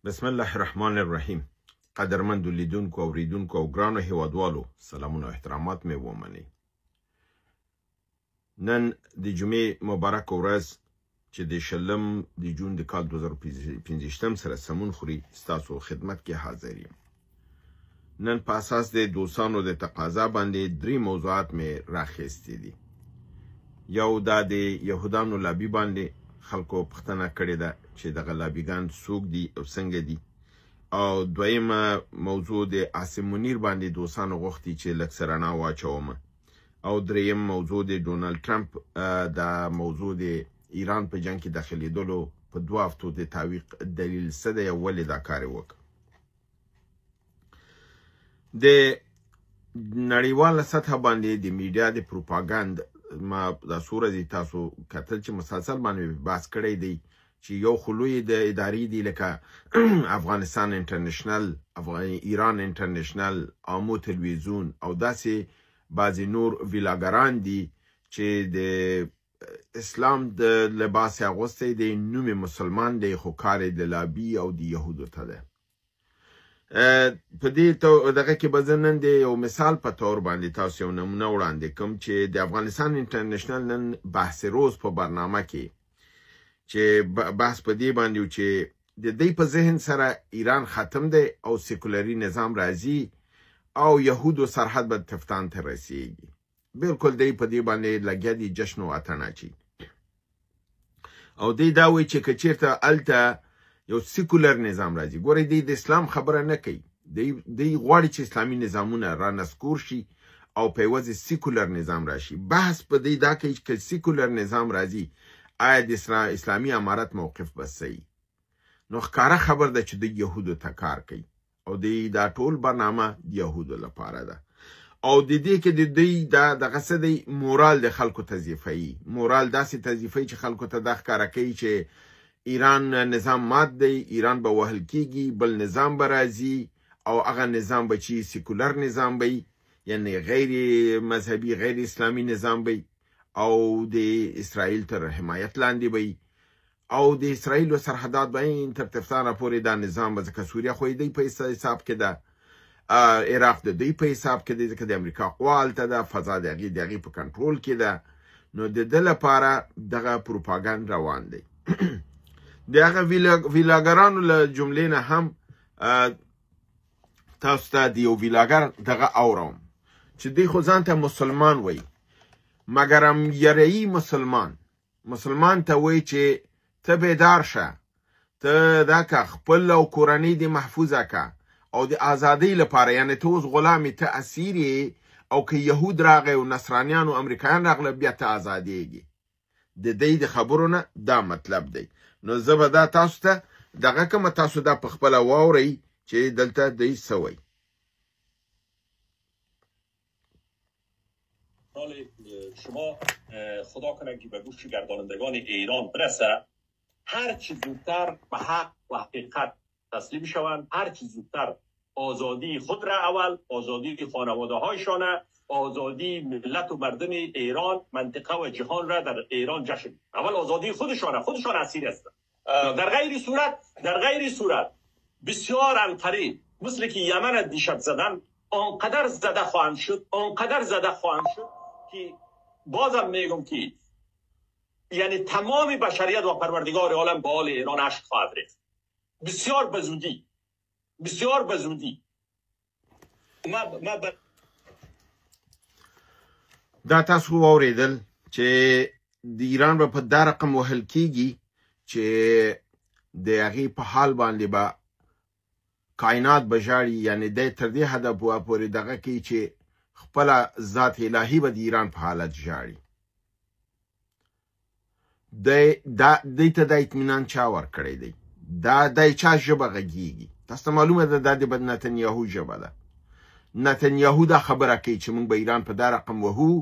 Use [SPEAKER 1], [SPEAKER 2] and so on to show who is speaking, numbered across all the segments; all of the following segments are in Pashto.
[SPEAKER 1] بسم الله الرحمن الرحیم. قدرمند لیدونکو او ریدونکو او ګرانو هیوادوالو، سلامونه او احترامات مې ومنئ. نن د جمعې مبارک ورځ چې د شلم د جون د کال 2015 سره سمون خوري، ستاسو خدمت کې حاضر یم. نن په اساس د دوستانو د تقاضا باندې 3 موضوعات مې راخیستي دي. یو دا د یهودانو لابي باندې خلکو پښتنه کړې ده چې دغه لابیګان څوک دي او څنګه دي، او دویمه موضوع د عاصم منیر باندې دوستانو غوښتي چې لږ څه رڼا واچوم، او دریم موضوع د ډونالد ټرمپ د موضوع د ایران په جنگ کې داخلېدلو په 2 هفتو د تعویق دلیل څه دی او ولې دا کار وکړ. د نړیواله سطح باندې د میډیا د پروپاګاندا ما د سورزي تاسو کتل چې مسلسل باندې بحث کړی دی چې یو خلوی د ادارې دی لکه افغانستان انټرنیشنل، ایران انټرنیشنل، آمو تلویزیون او داسې بعضی نور ویلاګران دي چې د اسلام د لباس اغوستی دی، نوم مسلمان دی خو کار د لابي او د يهودو ته ده. په دې دغه کې به زه نن د یو مثال په تور باندې تاسو یو نمونه وړاندې کوم چې د افغانستان انټرنیشنل نن بحث روز په برنامه کې چې بحث په دې باندې چې د دې په ذهن سره ایران ختم دی او سیکولري نظام راځي او يهودو سرحد به تفتان ته رسیږي. بالکل دی په دې باندې لګیا دي جشن او اتناچی، او دی دا وایي چې کچیرته الته یو سیکولر نظام راځي. ګورئ دی د اسلام خبره نه کوي، دی غواړي چې اسلامي نظامونه را نسکور شي او په یوازې سیکولر نظام راشي. بحث په دی دا کوي چې سیکولر نظام راځي آیا د اسلامي امارت موقف بس صحیح؟ نو ښکاره خبر ده چې د يهودو ته کار کوي او دا ټول برنامه د يهودو لپاره ده، او د دې کې د دوی دغه څه دی مورال د خلکو تضعیفوي، مورال داسې تضعیفوي چې خلکو ته دا ښکاره کوي چې ایران نظام مات دی، ایران به وهل کیږي، بل نظام به راځي او هغه نظام به چې سیکولر نظام به، یعنی غیر مذهبي غیر اسلامي نظام به، او د اسرائیل تر حمایت لاندې به، او د اسرائیل سرحدات به تر تفتان پورې دا نظام به، ځکه سوریه خو دی په حساب کې ده، عراق د دوی په حساب کې دی، ځکه د امریکا قوا هلته ده، فضا د هغې په کنټرول کې ده. نو د ده لپاره دغه پروپاګاندا روان دی. د هغه ویلاګرانو له جملې نه هم تاسو ته د یو ویلاګر دغه اورم چې دی خو ځان ته مسلمان وایي، مګرم یره‌ای مسلمان ته وایي چې ته بیدار شه، ته دا که خپل او کورنۍ دې محفوظه که او د ازادۍ لپاره، یعنی ته اوس غلامې، ته اسیر یې، او که یهود راغی او نصرانیان او امریکایان راغله بیا ته ازادېږي. د دې د خبرو نه دا مطلب دی. نو زه به دا تاسو ته دغه کومه تاسو دا په خپله واورئ چې دلته دی څه وایي.
[SPEAKER 2] شما خدا کنه که به گوش گردانندگان ایران برسه، هر چی زودتر به حق و حقیقت تسلیم شوند، هر چی زودتر آزادی خود را، اول آزادی خانواده هایشان، آزادی ملت و مردم ایران، منطقه و جهان را در ایران جشن، اول آزادی خودشان اسیر هستند. در غیر صورت بسیار عنقریب مثل که یمن دیشب زدن آنقدر زده خواهند شد که بازم میگم که یعنی تمام بشریت و پروردگار عالم به حال ایران اشک خواهد ریخت. بسیار بزودی.
[SPEAKER 1] دا تاسو واوریدل چې د ایران به په دا رقم وهل کیږي چې د هغې په حال باندې به کائنات به ژاړي، یعنی دی تر دې حده پورې دغه کوي چې خپله ذات الهي به د ایران په حالت ژاړي. دی ته دا اطمینان چا ورکړی دی؟ دا چا ژبه غږیږي؟ تاسو ته معلومه ده دا د نتنیاهو ژبه ده. نتنیاهو دا خبره کوي چې موږ به ایران په دا رقم وهو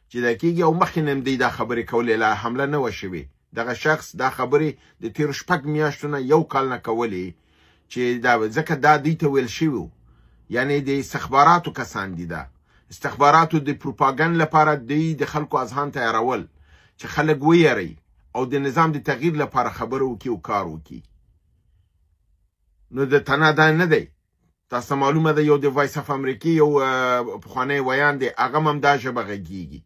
[SPEAKER 1] چې دا کېږي، او مخکې نه هم دی دا خبرې کولې، لا حمله نه وه شوې. دغه شخص دا خبرې د تېرو 6 میاشتو نه 1 کال نه کولې، چې ځکه دا دوی ته ویل شوي، یعنی د استخباراتو کسان دي، دا استخباراتو د پروپاګند لپاره دوی د خلکو اذهان تیارول چې خلک ویری او د نظام د تغییر لپاره خبره وکړي او کار وکړي. نو د تنه دا نه دی. تاسو معلومه ده یو د وایس اف امریکا یو پخوانی ویان دی، هغه هم دا ژبه غږیږي.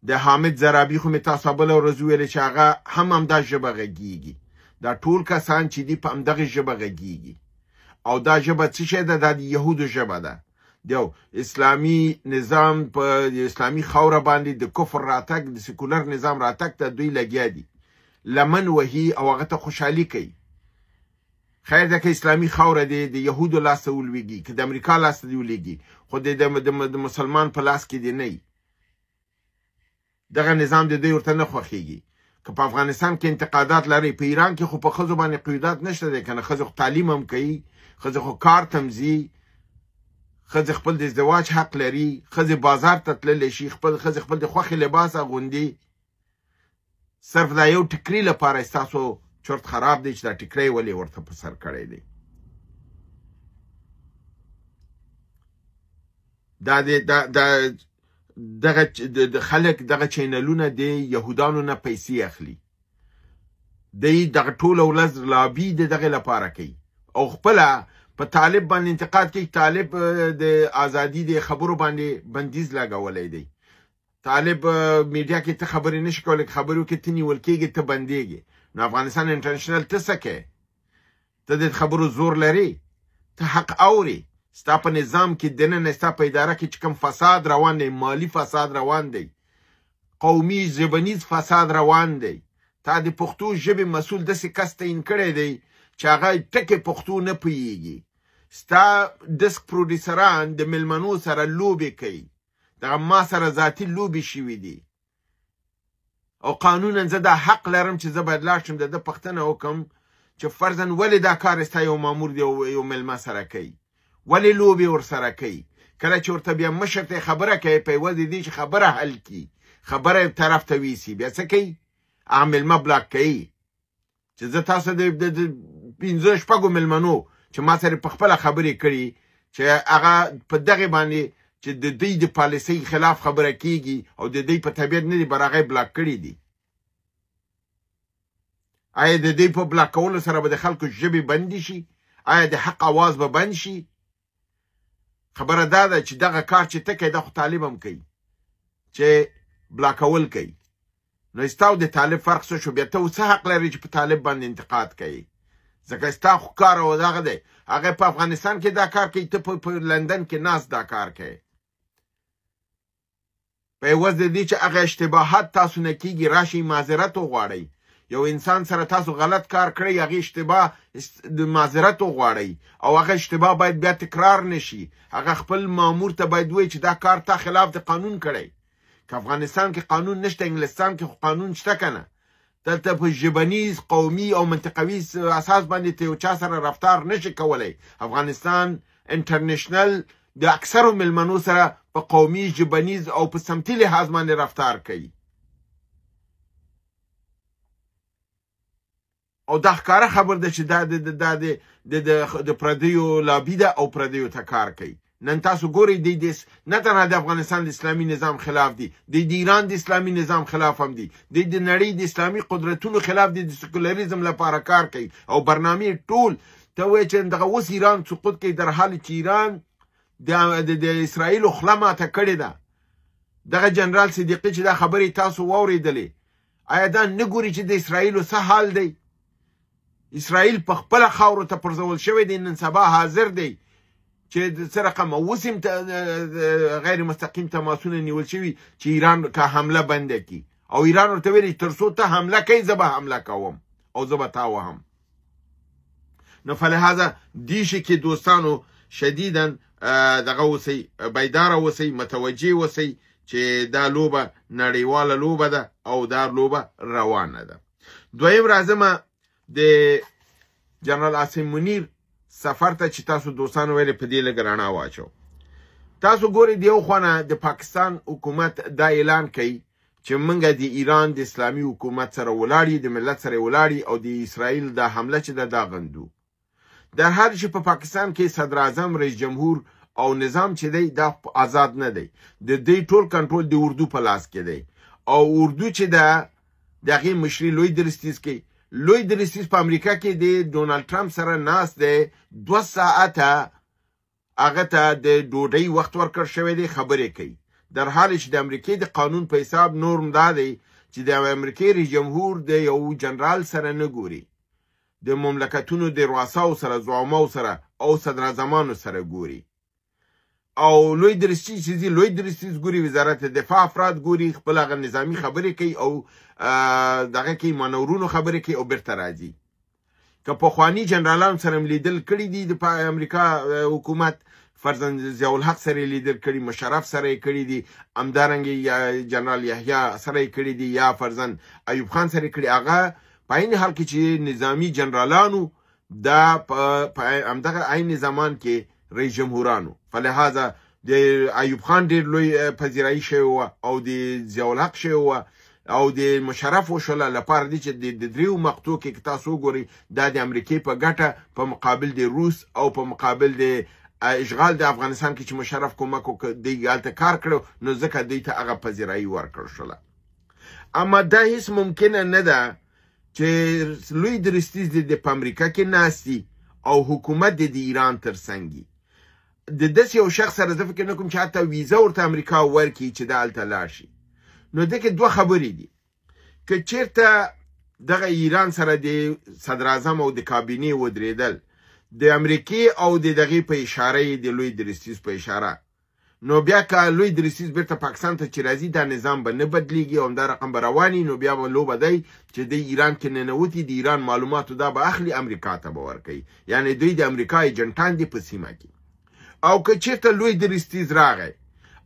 [SPEAKER 1] د حامد زرابي خو مې تاسو بله ورځ ویلې چې هغه هم دا ژبه غږیږي. دا ټول کسان چې دي په همدغه ژبه غږیږي. او دا ژبه څه شی ده؟ دا د یهودو ژبه ده. د اسلامي نظام په اسلامي خاوره باندې د کفر راتګ، د سیکولر نظام راتګ ته دوی لګیا دي، لمن وهي او هغه ته خوشحالي کوي. خیر ده که اسلامي خاوره دی د یهودو لاسته ولویږي، که د امریکا لاسته دی ولویږي، خو د مسلمان په لاس کې دی نه. دغه نظام د دوی ورته نه خوښیږي. که په افغانستان کې انتقادات لري، په ایران کې خو په ښځو باندې قیودات نشته دی که نه. ښځې خو تعلیم هم کوي، ښځې خو کار ته هم ځي، ښځې خپل د ازدواج حق لري، ښځې بازار ته تللی شي، ښځې خپل د خوښې لباس اغوندي. صرف دا یو ټکري لپاره ستاسو چرت خراب دی چې دا ټکری ولې ورته په سر کړی دی. دغه خلک دغه چینلونه د یهودانو نه پیسې اخلي. دی دغه ټوله ولس لابي د دغه لپاره کوي او خپله په طالب باندې انتقاد کوي. طالب د ازادي د خبرو باندې بندیز لګولی دی. طالب میډیا کې ته خبرې نشي کولی، خبرو کې ته نیول کېږي، ته بندېږي. نو افغانستان انټرنیشنل ته څه کوې؟ ته د خبرو زور لري، ته حق اوري. ستا په نظام کې دننه ستا په اداره کې چې کوم فساد روان دی، مالي فساد روان دی، قومي ژبنیز فساد روان دی، تا د پښتو ژبې مسؤل داسې کس تعین کړی دی چې هغه ټکې پښتو نه پوهېږي. ستا ډسک پروډیوسران د میلمنو سره لوبې کوي، دغه ما سره ذاتي لوبې شوي دي. او قانونا زه دا حق لرم چې زه باید لاړ شم د ده پوښتنه وکړم چې فرضاً ولې دا کار ستا یو مامور دی یو میلمه سره کوي، ولې لوبې ورسره کوي. کله چې ورته بیا مشر ته خبره کوي په عوض دې چې خبره حل کړي، خبره طرف ته ویسي، بیا څه کوي؟ هغه میلمه بلاک کوي. چې زه تاسو د 5-6 میلمنو چې ما سره په خپله خبرې کړي چې هغه په دغې باندې چې د دوی د پالیسۍ خلاف خبره کیږي او د دوی په طبیعت نه دي بر هغه بلاک کړي دي. آیا د دوی په بلاک کولو سره به د خلکو ژبې بندې شي؟ آیا د حق اواز به بند شي؟ خبره دا ده چې دغه کار چې ته کوې دا خو طالب هم کوي چې بلاکول کوي. نو ستا او د طالب فرق څه شو؟ بیا ته څه حق لري چې په طالب باندې انتقاد کوي؟ ځکه ستا خو کار او دغه دی، هغه په افغانستان کې دا کار کوي، ته په لندن کې ناست دا کار کوي. په عوض د دې چې هغه اشتباهات تاسو نه کېږي، راشئ معذرت وغواړئ. یو انسان سره تاسو غلط کار کړی، هغې اشتباه د معذرت وغواړئ او هغه اشتباه باید بیا تکرار نشي. هغه خپل مامور ته باید وایي چې دا کار تا خلاف د قانون کړی. که افغانستان کې قانون نشته، انګلستان کې خو قانون شته که نه؟ دلته په ژبنیز، قومي او منطقوي اساس باندې ته یو چا سره رفتار نشي کولی. افغانستان انټرنیشنل د اکثرو میلمنو سره په قومي، ژبنیز او په سمتي لحاظ باندې رفتار کوي. او دا ښکاره خبر ده چې دا د پردیو لابي ده او پردیو ته کار کوي. نن تاسو ګورئ دی نه تنها د افغانستان د اسلامي نظام خلاف دی، د ایران د اسلامي نظام خلاف هم دی، د نړۍ د اسلامي قدرتونو خلاف دی، د سیکولریزم لپاره کار کوي او برنامې ټول ته وایي چې دغه اوس ایران سقوط کوي، در حال چې ایران د اسرائیلو خوله ماته کړې ده. دغه جنرال صدیقي چې دا خبرې تاسو واورېدلې، آیا دا نه ګوري چې د اسرائیلو څه حال دی؟ اسرائیل په خپله خاورو ته پرځول شوی دی، نن سبا حاضر دی چې څه رقم اوس هم غیر مستقیم تماسونه نیول شوي چې ایران که حمله بنده کړي، او ایران ورته ویلي تر څو ته حمله کوي زه به حمله کوم او زه به تا وهم. نو فلهذا دې شي کې دوستانو شدیدا دغه اوسئ، بیداره اوسئ، متوجه اوسئ چې دا لوبه نړیواله لوبه ده او دا لوبه روانه ده. دویم راځمه د جنرال عاصم منیر سفر ته چې تاسو دوستانو ویلې په دې لږ رڼا واچو. تاسو ګورئ د یو خوا د پاکستان حکومت دا اعلان کوي چې موږ د ایران د اسلامي حکومت سره ولاړ یو، د ملت سره ولاړ یو او د اسرائیل دا حمله چې ده دا غندو. در حال چې په پاکستان کې صدر اعظم، رئیس جمهور او نظام چې دی دا آزاد نه دی، د دې ټول کنټرول د اردو په لاس کې دی او اردو چې ده د هغې مشري لوی درستیز کوي. لوی درستیز په امریکا کې د ډونالد ټرمپ سره ناست دی 2 ساعته هغه ته د ډوډۍ وخت ورکړ شوی دی خبرې کوي در حال چې د امریکې د قانون په حساب نورم دا دی چې د امریکې رئیس جمهور د یو جنرال سره نه ګوري د مملکتونو د رؤساو سره زعماو سره او صدراعظمانو سره ګوري او لوی درستیز ګوري وزارت دفاع افراد ګوري خپل هغه نظامی خبرې کوي او دغه کې مانورونو خبرې کوي او بیرته راځي که پخواني جنرالانو سره لیدل کړي دي د امریکا حکومت فرزند ضیاء الحق سره لیدل کړي مشرف سره کړي دي همدارنګه جنرال یحیی سره کړي دي یا فرزند ایوب خان سره کړي هغه په عین حال کې چې نظامی جنرالانو دا په همدغه عین زمان کې رئیس جمهورانو فلهذا د ایوب خان ډېر لوی پذیرایی شوی او د ضیاء الحق شوی او د مشرف وشله لپاره دي چې د دریو مقطعو کې تاسو ګوري دا د امریکای په ګټه په مقابل د روس او په مقابل د اشغال د افغانستان کې چې مشرف کومک وکړ دی غلطه کار کړو نو ځکه دوی ته هغه پذیرایی ورکړ شوله اما دا هیڅ ممکن نه ده چې لوی درستیز د امریکا کې ناسي او حکومت د ایران ترڅنګ د داس یو شخص سره د فکر نه کوم چې حتی ویزا ورته امریکا ورکړي چې د الته لاړ شي نو دغه دوه خبرې دي که چیرته دغه ایران سره د صدر اعظم او د کابینه ودرېدل د امریکای او د دغه په اشاره د لوی درستیز په اشاره نو بیا که لوی درستیز بیرته پاکستان ته چې راځي دا نظام به نه بدلیږي او دا رقم به رواني نو بیا به لوبه دی چې د ایران کې ننوتي د ایران معلوماتو دا به اخلي امریکا ته به ورکوي یعنی دوی د امریکا ایجنټان دي په سیمه کې او که چیرته لوی درستیز راغی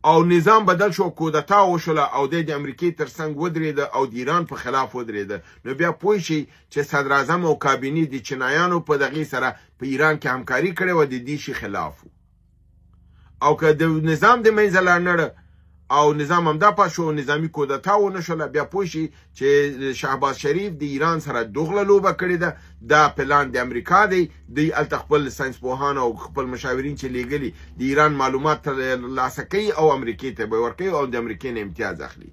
[SPEAKER 1] او نظام بدل شو کودتا وشوله او د امریکای ترڅنګ ودرېده او د ایران په خلاف ودرېده نو بیا پوه شي چې صدر اعظم او کابینه د چینایانو په دغه سره په ایران کې همکاري کړې و د دې شي خلاف او که د نظام د منځ لاندې او نظام هم دا پاشو نظامی کودتا و نشوله بیا پوه شي چې شهباز شریف د ایران سره دوغله لوبه کړې ده دا پلان د امریکا دی د خپل ساينس پوهان او خپل مشاورین چې لیږلي د ایران معلومات ترلاسه کوي او امریکای ته به ورکوي او د امریکای نه امتیاز اخلي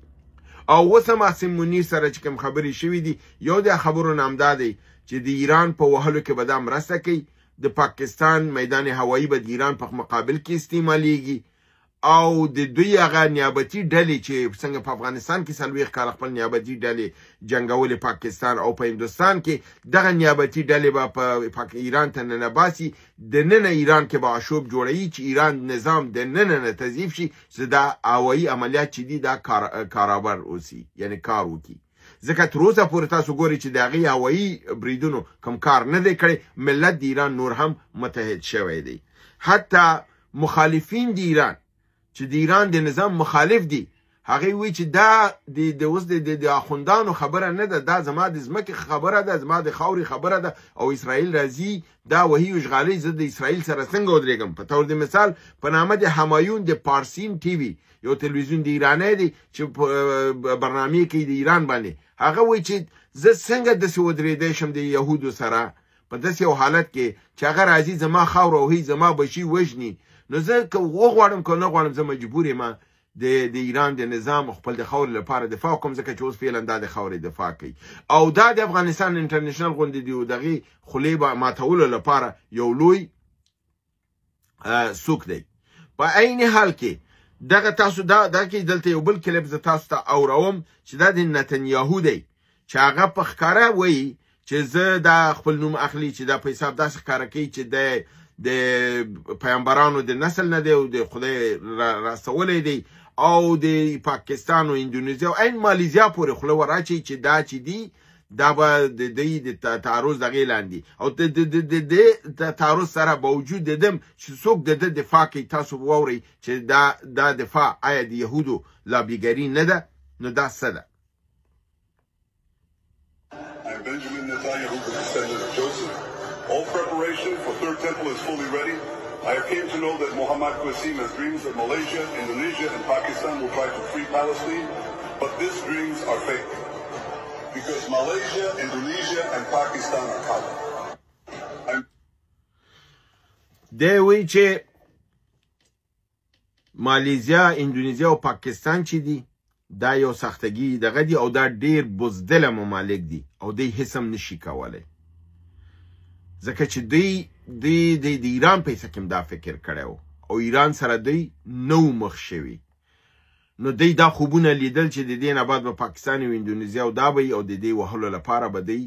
[SPEAKER 1] او اوس هم عاصم منیر سره چې کوم خبرې شوې دي یو د خبرو نامدا دی چې د ایران په وهلو کې به دا مرسته کوي د پاکستان میدان هوایی به د ایران په مقابل کې استعمالیږي او د دوی هغه نیابتي ډلې چې څنګه په افغانستان کې 40 کال خپل نیابتي ډلې جنگول پاکستان او په هندستان کې دغه نیابتي ډلې به په ایران ته نه باسي د نن ایران کې به عشوب جوړي چې ایران نظام د نن تضعیف شي چې دا هوایی عملیات چې دي دا کارآبر اوسي یعنی کار وکي ځکه تر اوسه پورې تاسو ګورئ چې د هغې هوایي بریدونو کوم کار نه دی کړی ملت د ایران نور هم متحد شوی دی حتی مخالفین د ایران چې د ایران د نظام مخالف دي هغه وی چې دا د اوس د اخوندانو خبره نه ده دا زما د ځمکې خبره ده زما د خاورې خبره ده او اسرائیل راځي دا وحي اشغالي زه د اسرائیل سره څنګه ودرېږم په تور د مثال په نامه د همایون د پارسین ټي وي یو تلویزیون د ایران دی چې برنامه کوي د ایران باندې هغه وی چې زه څنګه د ودرېدې شم د يهودو سره په داسې یو حالت کې چې هغه راځي زما خاور او هي زما بچي وژني نو زه که وغواړم که نه غواړم زه مجبور یم د ایران د نظام خپل د خاورې لپاره دفاع کوم ځکه چې اوس فعلا دا د خاورې دفاع کوي او دا د افغانستان انټرنیشنل غونډې دی او دغه خولې به ماتولو لپاره یو لوی سوک دی په عین حال کې دغه تاسو دا کې دلته یو بل کلیپ ز تاسو ته اوروم چې دا د نتنیاهو دی چې هغه په ښکاره وایي چې زه دا خپل نوم اخلي چې دا په حساب داسې ښکاره کوي چې د پیغمبرانو د نسل نه دی او د خدای رسولی دی او د پاکستان او اندونیزیا او این مالیزیا پورې خوله وراچي چې دا چې دی دا به د تعرض دغې لاندې او د تعرض سره باوجود ددم چې څوک د دفاع کوي تاسو واورئ چې دا دفاع آیا د یهودو لابیګري نه ده نو دا څه ده
[SPEAKER 3] All preparation for Third Temple is fully ready. I came to know that Mohammad Qasim has dreams that Malaysia, Indonesia, and Pakistan will try to free Palestine, but these dreams are fake. Because Malaysia, Indonesia, and Pakistan are covered.
[SPEAKER 1] دی وی چې مالیزیا، اندونیزیا او پاکستان چې دي دا یو سختګي دغه دي او دا ډیر بزدله ممالک دي او دوی هیڅ هم نشي کولی ځکه چې دوی د ایران په حصه کې دا فکر کړی و او ایران سره دوی نو مخ شوي نو دوی دا خوبونه لیدل چې د دې نه بعد به پاکستان او اندونیزیا او دا به او د دې وهلو لپاره به دوی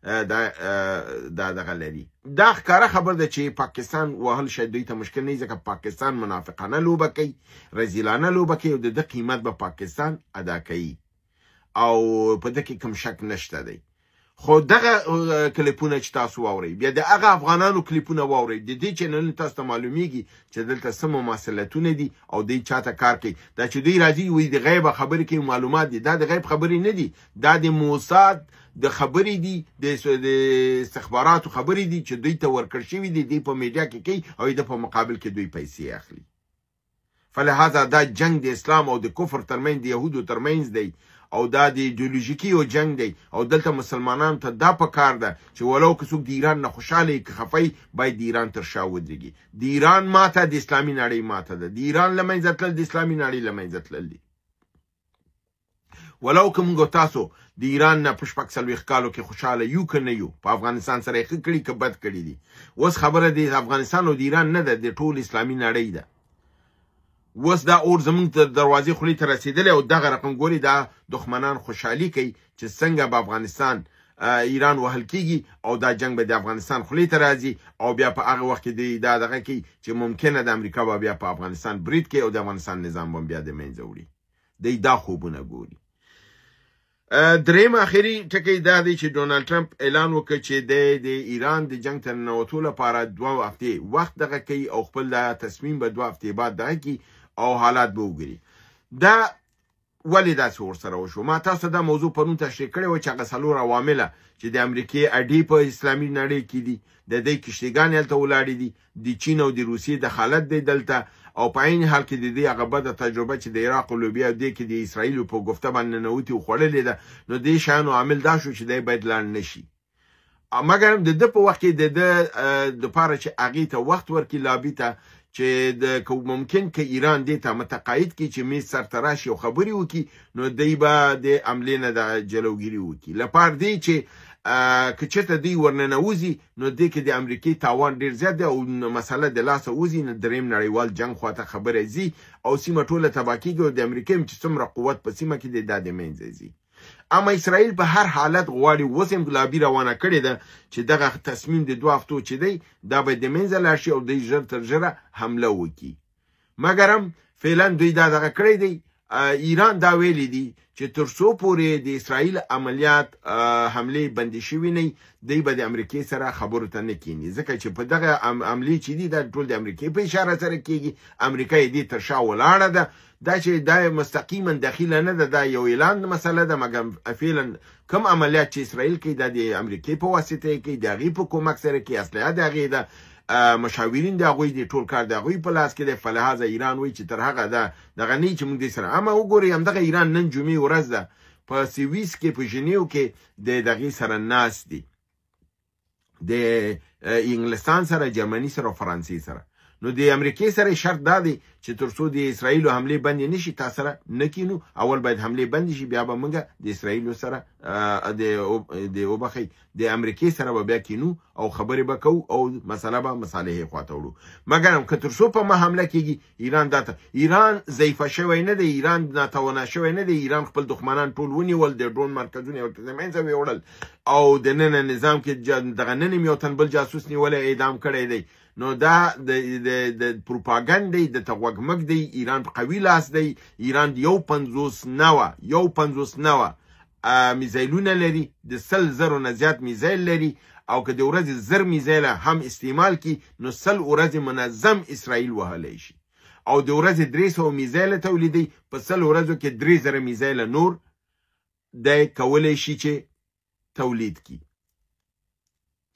[SPEAKER 1] دا دغه لري دا ښکاره خبر ده چې پاکستان وهل شاید دوی ته مشکل نه ځکه پاکستان منافقانه لوبه کوي رزیلانه لوبه کوي او د ده قیمت به پاکستان ادا کوي او په ده کې کوم شک نشته دی خو دغه کلیپونه چې تاسو واورئ بیا د هغه افغانانو کلیپونه واورئ د دې چینلونو تاسو ته معلومیږي چې دلته څه مماثلتونه دي او دوی چاته کار کوي دا چې دوی راځي وایي د غیبه خبرې کوي معلومات دي دا د غیب خبرې نه دي دا د موساد د خبرې دي د استخباراتو خبرې دي چې دوی ته ورکړ شوي دي دوی په میډیا کې کوي او د په مقابل کې دوی پیسې اخلي فلهذا دا جنگ د اسلام او د کفر ترمنځ د یهودو ترمنځ دی او دا د ایدئولوژیکي او جنگ دی او دلته مسلمانانو ته دا پکار ده چې ولو که څوک د ایران نه خوشحاله که خفی باید د ایران تر شا ودرېږي د ایران ماته د اسلامي نړۍ ماته ده د ایران له منځه تلل د اسلامي نړۍ له منځه تلل دي ولو که موږ تاسو د ایران نه په شپږ څلوېښت کالو کې خوشحاله یو که نه یو په افغانستان سره یې ښه کړي که بد کړي دي اوس خبره د افغانستان او د ایران نه ده د ټول اسلامي نړۍ ده اوس دا اور زمونږ تر دروازې خولې ته رسېدلی او دغه رقم ګوري دا دښمنان خوشحالي کوي چې څنګه به افغانستان ایران وهل کېږي او دا جنگ به د افغانستان خولې ته راځي او بیا په هغه وخت کې دوی دا دغه کوي چې ممکنه د امریکا به بیا په افغانستان برید کوي او د افغانستان نظام به بیا د منځه وړي دوی دا خوبونه ګوري دریم اخري ټکی دا دی چې ډونالډ ټرمپ اعلان وکړ چې د ایران د جنگ ته ننوتو لپاره 2 هفتې وخت دغه کوي او خپل دا تصمیم به 2 هفتې بعد دغه کوي او حالات به وګوري دا ولې داسې ورسره وشو ما تاسو دا موضوع پرون تشریح کړې وه چې هغه 4 عوامله چې د امریکې اډې په اسلامي نړۍ کې دي د دوی کشتیګانې هلته ولاړې دي د چین او د روسیې دخالت دی دلته او په عین حال کې د دې هغه بده تجربه چې د عراق او لوبیا دې کې د اسرائیلو په گفته باندې ننوتې او خوړلې ده نو دې شیانو عامل دا شو چې دی باید لاړ نه شي مګر د ده په وخت کې د ده دپاره چې هغې ته وخت ورکړي لابي ته چې ممکن که ایران دې ته متقاعد کړي چې میز سرته راشي او خبرې وکړي نو دوی به د حملې نه د جلوګیري وکړي لپاره دی چې که چېرته دوی ورننوځي نو دې کې د امریکې تاوان ډېر زیات دی او مسله د لاسه وځي نو دریم نړیوال جنګ خواته خبره ځي او سیمه ټوله تباه کېږي او د امریکې هم چې څومره قوت په سیمه کې دی دا د منځه ځي اما اسرائیل په هر حالت غواړي اوس هم لابي روانه کړې ده چې دغه تصمیم د 2 هفتو چې دی دا به د منځه لاړ شي او دوی ژر تر ژره حمله وکړي مګر هم فعلا دوی دا دغه کړی دی ایران دا ویلی دي چې تر څو پورې د اسرائیل عملیات حملې بندې شوي نه دوی به د امریکې سره خبرو ته نه کیني ځکه چې په دغه عملې چې دي دا ټول د امریکې په اشاره سره کیږي امریکا یې دې تر شا ولاړه ده دا چې دا مستقیما داخله نه ده دا یو اعلان مسله ده مګر فعلا کوم عملیات چې اسرائیل کوي دا د امریکې په واسطه کوي د هغې په کومک سره کوي اسلحه د هغې ده مشاورین د هغوی د ټول کار د هغوی په لاس کې دی فلهذا ایران وایي چې تر هغه دغه نه چې موږ دې سره اما وګورئ همدغه ایران نن جمعې ورځ ده په سویس کې په ژنیو کې د دغې سره ناست دي د انګلستان سره جرمني سره او فرانسې سره نو د امریکې سره شرط دا دی چې تر څو د اسرائیلو حملې بندې نشي تا سره نه کینو اول باید حملې بندې شي بیا به موږ د اسرائیلو سره د وبخئ د امریکې سره به بیا کینو او خبرې به کوو او مسله به مصالحې خواته وړو مګر هم که تر څو په ما حمله کېږي ایران ضعیفه شوی نه دی ایران ناتوانه شوی نه دی ایران خپل دښمنان ټول ونیول د ډرون مرکزونه یې ورته د منځه ویوړل او د نن نظام کې دغه نن هم یو تن بل جاسوس نیولی اعدام کړی دی نو دا د پروپاګند دی د تغوږمږ دی ایران په قوي لاس دی ایران 150 نوه میزایلونه لري د 100,000 نه زیات میزایل لري او که د ورځې 1000 میزایله هم استعمال کی نو 100 ورځې منظم اسرائیل وهلی شي او د ورځې 300 میزایله تولیدي په 100 ورځو کې 3000 میزایله نور دی کولی شي چې تولید کی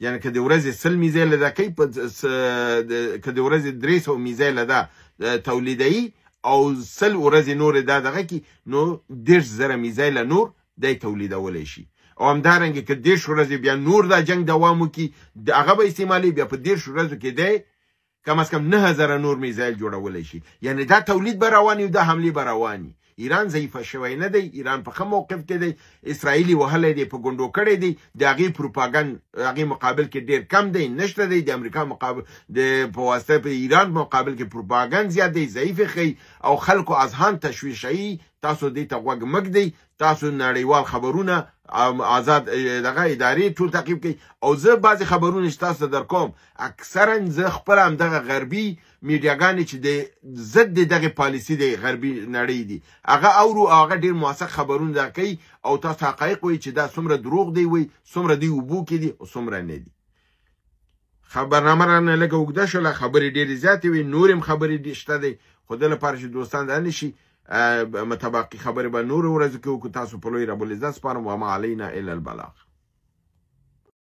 [SPEAKER 1] یعنی که د ورځې 100 میزایله دا کوي که د ورځې 300 میزایله دا تولیدوي او 100 ورځې نور دا دغه کی نو 10,000 میزایله نور دی تولیدولی شي او همدارنګه که 10 ورځې بیا نور دا جنگ دوام وکړي هغه به استعمالي بیا په 10 ورځو کې دی کم از کم 9,000 نور میزایل جوړولی شي یعنی دا تولید به رواني او دا حملې به رواني ایران ضعیفه شوی نه دی، ایران په ښه موقف کې دی، اسرائیلي وهلی دی، په ګونډو کړی دی، د هغې پروپاګند هغې مقابل کې ډېر کم دی، نشته دی. د امریکا مقابل په واسطه په ایران مقابل کې پروپاګند زیات دی، ضعیف ښیي او خلکو اذهان تشویشوي. تاسو دې ته غوږ مږ دی، تاسو نړیوال خبرونه آزاد دغه ادارې ټول تعقیب کوي. او زه بعضې خبرونه چې تاسو ته در کوم اکثرا زه خپله همدغه غربي میډیاګانې چې د ضد د دغې پالیسي د غربي نړۍ دي هغه اورو، هغه ډېر موثق خبرونه دا کوي او تاسو حقایق وایي چې دا څومره دروغ دی، وایي څومره دوی اوبو کې دي او څومره نه دي. برنامه رانه لږه اوږده شوله، خبرې ډېرې زیاتې وي، نور هم خبرې شته دی، خو د لپاره چې دوستان دا نه شي متباقي خبرې به نور ورځو کې وکړو. تاسو په لوی رب العزت سپارم، وما علینا الا البلاغ.